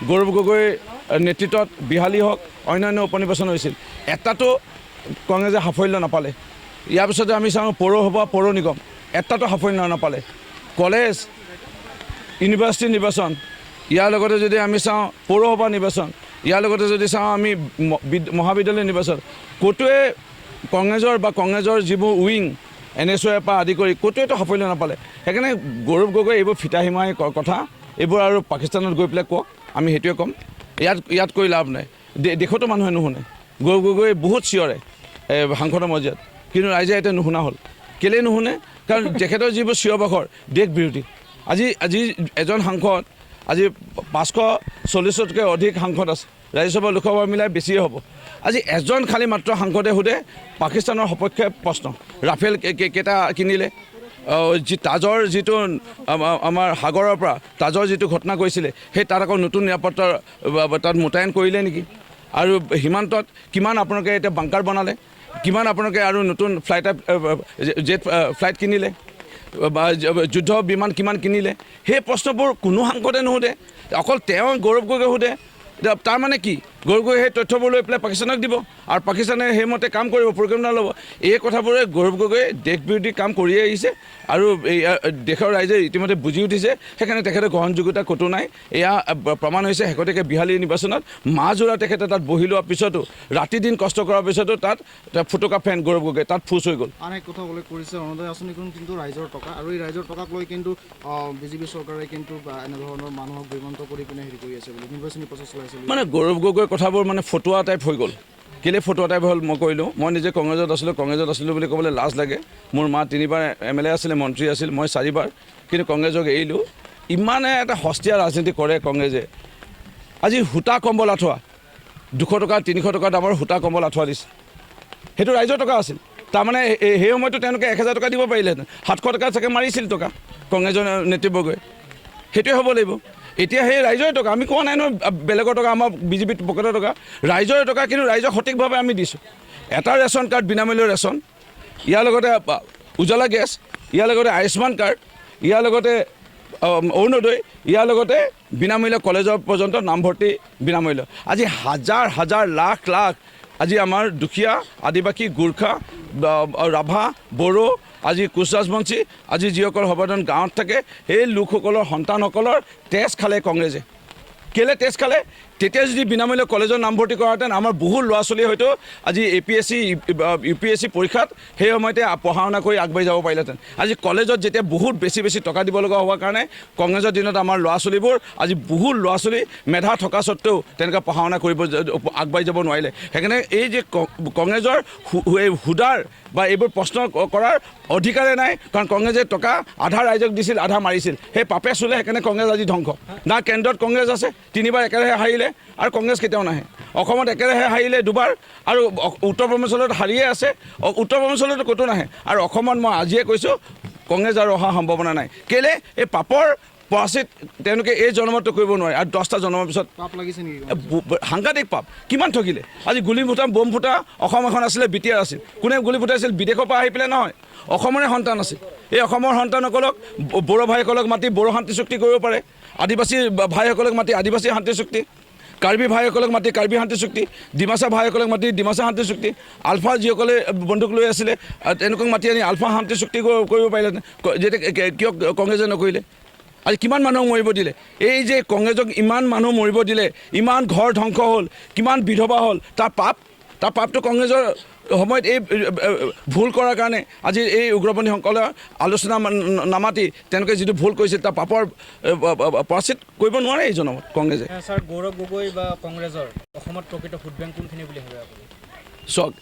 গৌৰৱ গগৈৰ নেতৃত্বত বিহালী হওক অন্যান্য উপনিৰ্বাচন হৈছিল এটাতো কংগ্ৰেছে সাফল্য নাপালে ইয়াৰ পিছতে আমি চাওঁ পৌৰসভা পৌৰ নিগম এটাতো সাফল্য নাপালে কলেজ ইউনিভাৰ্চিটি নিৰ্বাচন ইয়াৰ লগতে যদি আমি চাওঁ পৌৰসভা নিৰ্বাচন ইয়াৰ লগতে যদি চাওঁ আমি মহাবিদ্যালয় নিৰ্বাচন ক'তোৱে কংগ্ৰেছৰ যিবোৰ উইং NSOৰ পৰা আদি কৰি ক'তোৱেতো সাফল্য নাপালে সেইকাৰণে গৌৰৱ গগৈ এইবোৰ ফিতাহিমাই কথা এইবোৰ আৰু পাকিস্তানত গৈ পেলাই কওক আমি সেইটোৱে ক'ম ইয়াত কৰি লাভ নাই দেশতো মানুহে নুশুনে গৌৰৱ গগৈ বহুত চিঞৰে সাংসদৰ মজিয়াত কিন্তু ৰাইজে এতিয়া নুশুনা হ'ল কেলৈ নুশুনে কাৰণ তেখেতৰ যিবোৰ চিঞৰ বাখৰ দেশ বিৰোধী আজি এজন সাংসদ আজি 540তকৈ অধিক সাংসদ আছে ৰাজ্যসভা লোকসভা মিলাই বেছিয়ে হ'ব আজি এজন খালী মাত্ৰ সাংসদে সোধে পাকিস্তানৰ সপক্ষে প্ৰশ্ন ৰাফেল কেইটা কিনিলে যি তাজৰ যিটো আমাৰ সাগৰৰ পৰা তাজৰ যিটো ঘটনা কৰিছিলে সেই তাত আকৌ নতুন নিৰাপত্তাৰ তাত মোতায়েন কৰিলে নেকি আৰু সীমান্তত কিমান আপোনালোকে এতিয়া বাংকাৰ বনালে কিমান আপোনালোকে আৰু নতুন জেট ফ্লাইট কিনিলে বা যুদ্ধ বিমান কিমান কিনিলে সেই প্ৰশ্নবোৰ কোনো সাংসদে নুসুধে অকল তেওঁ গৌৰৱ গগৈ সোধে তাৰমানে কি গৌৰৱ গগৈ সেই তথ্যবোৰ লৈ পেলাই পাকিস্তানক দিব আৰু পাকিস্তানে সেইমতে কাম কৰিব পৰিকল্পনা ল'ব এই কথাবোৰে গৌৰৱ গগৈয়ে দেশ বিৰোধী কাম কৰিয়ে আহিছে আৰু দেশৰ ৰাইজে ইতিমধ্যে বুজি উঠিছে সেইকাৰণে তেখেতৰ গ্ৰহণযোগ্যতা ক'তো নাই এয়া প্ৰমাণ হৈছে শেহতীয়াকৈ বিহালী নিৰ্বাচনত মাজোৰা তেখেতে তাত বহি লোৱাৰ পিছতো ৰাতি দিন কষ্ট কৰাৰ পিছতো তাত ফুটুকা ফেন গৌৰৱ গগৈ তাত ফুচ হৈ গ'ল আন এক কথা উল্লেখ কৰিছে অৰুণোদয় আঁচনিখন কিন্তু ৰাইজৰ টকা আৰু এই ৰাইজৰ টকাক লৈ কিন্তু বিজেপি চৰকাৰে কিন্তু এনেধৰণৰ মানুহক বিভ্ৰান্ত কৰি পিনে হেৰি কৰি আছে বুলি নিৰ্বাচনী প্ৰচেছ চলাইছে মানে গৌৰৱ গগৈৰ কথাবোৰ মানে ফটোৱা টাইপ হৈ গ'ল কেলৈ ফটোৱা টাইপ হ'ল মই কৰিলোঁ মই নিজে কংগ্ৰেছত আছিলোঁ বুলি ক'বলৈ লাজ লাগে মোৰ মা 3বাৰ MLA আছিলে মন্ত্ৰী আছিল মই 4বাৰ কিন্তু কংগ্ৰেছক এৰিলোঁ ইমানে এটা সস্তীয়া ৰাজনীতি কৰে কংগ্ৰেছে আজি সূতা কম্বল আঁঠুৱা 200 টকা 300 টকা দামৰ সূতা কম্বল আঁঠুৱা দিছে সেইটো ৰাইজৰ টকা আছিল তাৰমানে সেই সময়তো তেওঁলোকে 1000 টকা দিব পাৰিলেহেঁতেন 700 টকা চাগে মাৰিছিল টকা কংগ্ৰেছৰ নেতৃবৰ্গই সেইটোৱে হ'ব লাগিব এতিয়া সেই ৰাইজৰ টকা আমি কোৱা নাই নহয় বেলেগৰ টকা আমাৰ বিজেপিৰ পকেটৰ টকা ৰাইজৰ টকা কিন্তু ৰাইজক সঠিকভাৱে আমি দিছোঁ এটা ৰেচন কাৰ্ড বিনামূল্যৰ ৰেচন ইয়াৰ লগতে উজ্জ্বলা গেছ ইয়াৰ লগতে আয়ুষ্মান কাৰ্ড ইয়াৰ লগতে অৰুণোদয় ইয়াৰ লগতে বিনামূল্য কলেজৰ পৰ্যন্ত নামভৰ্তি বিনামূল্য আজি হাজাৰ লাখ আজি আমাৰ দুখীয়া আদিবাসী গোৰ্খা ৰাভা বড়ো আজি কোচ ৰাজবংশী আজি যিসকল সৰ্বসাধাৰণ গাঁৱত থাকে সেই লোকসকলৰ সন্তানসকলৰ তেজ খালে কংগ্ৰেছে কেলৈ তেজ খালে তেতিয়া যদি বিনামূল্য কলেজৰ নামভৰ্তি কৰাহেঁতেন আমাৰ বহু ল'ৰা ছোৱালীয়ে হয়তো আজি APSC UPSC পৰীক্ষাত সেই সময়তে পঢ়া শুনা কৰি আগবাঢ়ি যাব পাৰিলেহেঁতেন আজি কলেজত যেতিয়া বহুত বেছি টকা দিব লগা হোৱাৰ কাৰণে কংগ্ৰেছৰ দিনত আমাৰ ল'ৰা ছোৱালীবোৰ আজি বহু ল'ৰা ছোৱালী মেধা থকা স্বত্তেও তেনেকৈ পঢ়া শুনা কৰিব আগবাঢ়ি যাব নোৱাৰিলে সেইকাৰণে এই যে কংগ্ৰেছৰ হুদাৰ বা এইবোৰ প্ৰশ্ন কৰাৰ অধিকাৰে নাই কাৰণ কংগ্ৰেছে টকা আধা ৰাইজক দিছিল আধা মাৰিছিল সেই পাপে চুলে সেইকাৰণে কংগ্ৰেছ আজি ধ্বংস না কেন্দ্ৰত কংগ্ৰেছ আছে 3বাৰ একেৰাহে হাৰিলে আৰু কংগ্ৰেছ কেতিয়াও নাহে অসমত একেৰাহে হাৰিলে 2বাৰ আৰু উত্তৰ পূৰ্বাঞ্চলত হাৰিয়ে আছে উত্তৰ পূৰ্বাঞ্চলতো ক'তো নাহে আৰু অসমত মই আজিয়ে কৈছোঁ কংগ্ৰেছ আৰু অহা সম্ভাৱনা নাই কেলৈ এই পাপৰ পৰাচিত তেওঁলোকে এই জন্মতো কৰিব নোৱাৰে আৰু 10টা জন্মৰ পিছত পাপ লাগিছে নেকি সাংঘাতিক পাপ কিমান ঠগিলে আজি গুলি ফুটা বম ফুটা অসম এখন আছিলে BTR আছিল কোনে গুলি ফুটাইছিল বিদেশৰ পৰা আহি পেলাই নহয় অসমৰে সন্তান আছিল এই অসমৰ সন্তানসকলক বড়ো ভাইসকলক মাতি বড়ো শান্তি চুক্তি কৰিব পাৰে আদিবাসী ভাইসকলক মাতি আদিবাসী শান্তি চুক্তি কাৰ্বি ভাইসকলক মাতি কাৰ্বি শান্তি চুক্তি ডিমাচা ভাইসকলক মাতি ডিমাচা শান্তি চুক্তি আলফা যিসকলে বন্দুক লৈ আছিলে তেওঁলোকক মাতি আনি আলফা শান্তি চুক্তি কৰিব পাৰিলেহেঁতেন যেতিয়া কিয় কংগ্ৰেছে নকৰিলে আজি কিমান মানুহ মৰিব দিলে এই যে কংগ্ৰেছক ইমান মানুহ মৰিব দিলে ইমান ঘৰ ধ্বংস হ'ল কিমান বিধৱা হ'ল তাৰ পাপটো কংগ্ৰেছৰ সময়ত এই ভুল কৰাৰ কাৰণে আজি এই উগ্ৰপন্থীসকলৰ আলোচনা নামাতি তেওঁলোকে যিটো ভুল কৰিছিল তাৰ পাপৰ প্ৰাচিত কৰিব নোৱাৰে এই জনমত কংগ্ৰেছে ছাৰ গৌৰৱ গগৈ বা কংগ্ৰেছৰ অসমত প্ৰকৃত ভোট বেংক কোনখিনি বুলি ভাবে আপুনি চাওক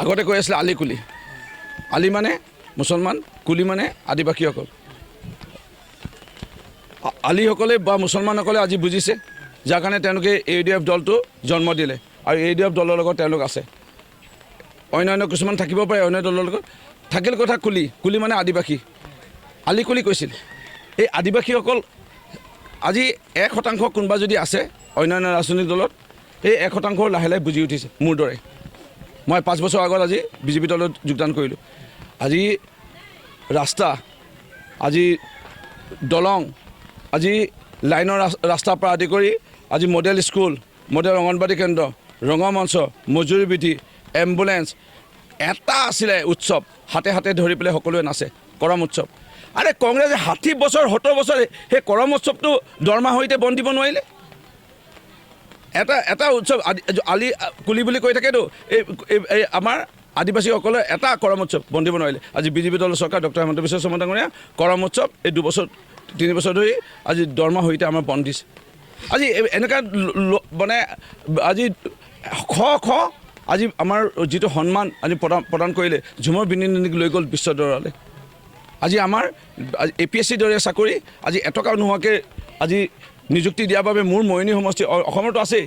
আগতে কৈ আছিলে আলি কুলি আলি মানে মুছলমান কুলি মানে আদিবাসীসকল আলিসকলে বা মুছলমানসকলে আজি বুজিছে যাৰ কাৰণে তেওঁলোকে AUDF দলটো জন্ম দিলে আৰু AUDF দলৰ লগত তেওঁলোক আছে অন্যান্য কিছুমান থাকিব পাৰে অন্য দলৰ লগত থাকিল কথা কুলি মানে আদিবাসী আলি কুলি কৈছিল এই আদিবাসীসকল আজি 1% কোনোবা যদি আছে অন্যান্য ৰাজনৈতিক দলত এই 1% লাহে বুজি উঠিছে মোৰ দৰে মই 5 বছৰ আগত আজি বিজেপি দলত যোগদান কৰিলোঁ আজি ৰাস্তা আজি দলং আজি লাইনৰ ৰাস্তাৰ পৰা আদি কৰি আজি মডেল স্কুল, মডেল অংগনবাদী কেন্দ্ৰ, ৰঙামঞ্চ, মজুৰি বৃদ্ধি, এম্বুলেঞ্চ, এটা আছিলে উৎসৱ, হাতে হাতে ধৰি পেলাই সকলোৱে নাচে, কৰম উৎসৱ। আৰে কংগ্ৰেছে 60 বছৰ 70 বছৰ সেই কৰম উৎসৱটো দৰমহা সৈতে বন্ধ দিব নোৱাৰিলে। এটা উৎসৱ আলি কুলি বুলি কৈ থাকেতো, এই আমাৰ আদিবাসীসকলে এটা কৰম উৎসৱ বন্ধ দিব নোৱাৰিলে। আজি বিজেপি দলৰ চৰকাৰ ডক্টৰ হিমন্ত বিশ্ব শৰ্মা ডাঙৰীয়া কৰম উৎসৱ এই 2 বছৰ 3 বছৰ ধৰি আজি দৰমহা সৈতে আমাৰ বন্ধ দিছে। আজি এনেকুৱা মানে আজি আজি আমাৰ যিটো সন্মান আজি প্ৰদান কৰিলে, ঝুমৰ বিনিন্দনীক লৈ গ'ল বিশ্ব দৰবাৰলৈ। আজি আমাৰ APSC দৰে চাকৰি আজি এটকাও নোহোৱাকৈ আজি নিযুক্তি দিয়াৰ বাবে মোৰ মৰিয়নি সমষ্টি অসমতো আছেই।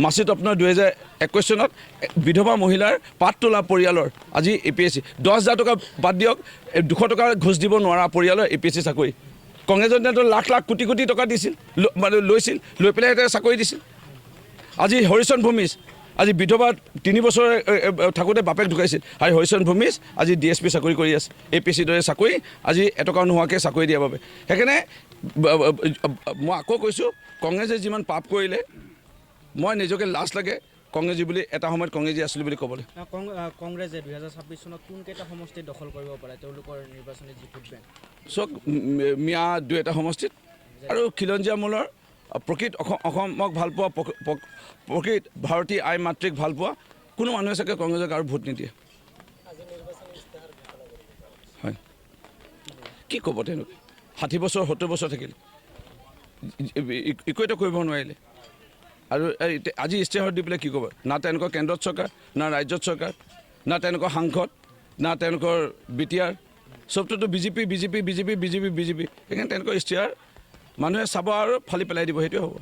মাচিত আপোনাৰ 2021 চনত বিধৱা মহিলাৰ পাত তোলা পৰিয়ালৰ আজি APSC 10,000 টকা বাদ দিয়ক, 200 টকা ঘোষ দিব নোৱাৰা পৰিয়ালৰ APSC চাকৰি। কংগ্ৰেছৰ দিনতো লাখ লাখ কোটি কোটি টকা দিছিল, মানে লৈছিল, লৈ পেলাই সিহঁতে চাকৰি দিছিল। আজি হৰিচৰণ ভূমিজ আজি বিধৱা 3 বছৰ থাকোঁতে বাপেক ঢুকাইছিল, আৰু হৰিচৰণ ভূমিজ আজি DSP চাকৰি কৰি আছে। APSC দৰে চাকৰি আজি এটকাও নোহোৱাকৈ চাকৰি দিয়াৰ বাবে। সেইকাৰণে মই আকৌ কৈছোঁ, কংগ্ৰেছে যিমান পাপ কৰিলে মই নিজকে লাজ লাগে কংগ্ৰেছী বুলি, এটা সময়ত কংগ্ৰেছী আছিলোঁ বুলি ক'বলৈ। কংগ্ৰেছে 2026 চনত কোনকেইটা সমষ্টি দখল কৰিব পাৰে তেওঁলোকৰ নিৰ্বাচনী যি ভোট বেংক? চক মিয়া 2-এটা সমষ্টিত আৰু খিলঞ্জীয়া মূলৰ প্ৰকৃত অসমক ভাল পোৱা, প্ৰকৃত ভাৰতী আই মাতৃক ভাল পোৱা কোনো মানুহে চাগে কংগ্ৰেছক আৰু ভোট নিদিয়ে। হয়, কি ক'ব তেওঁলোকে? 60 বছৰ 70 বছৰ থাকিলে একো এটা কৰিব নোৱাৰিলে। আৰু আজি ইস্তেহাৰ দি পেলাই কি ক'ব? না তেওঁলোকৰ কেন্দ্ৰত চৰকাৰ, না ৰাজ্যত চৰকাৰ, না তেওঁলোকৰ সাংসদ, না তেওঁলোকৰ BTR, চবটোতো বিজেপি। সেইকাৰণে তেওঁলোকৰ ইস্তেহাৰ মানুহে চাব আৰু ফালি পেলাই দিব, সেইটোৱে হ'ব।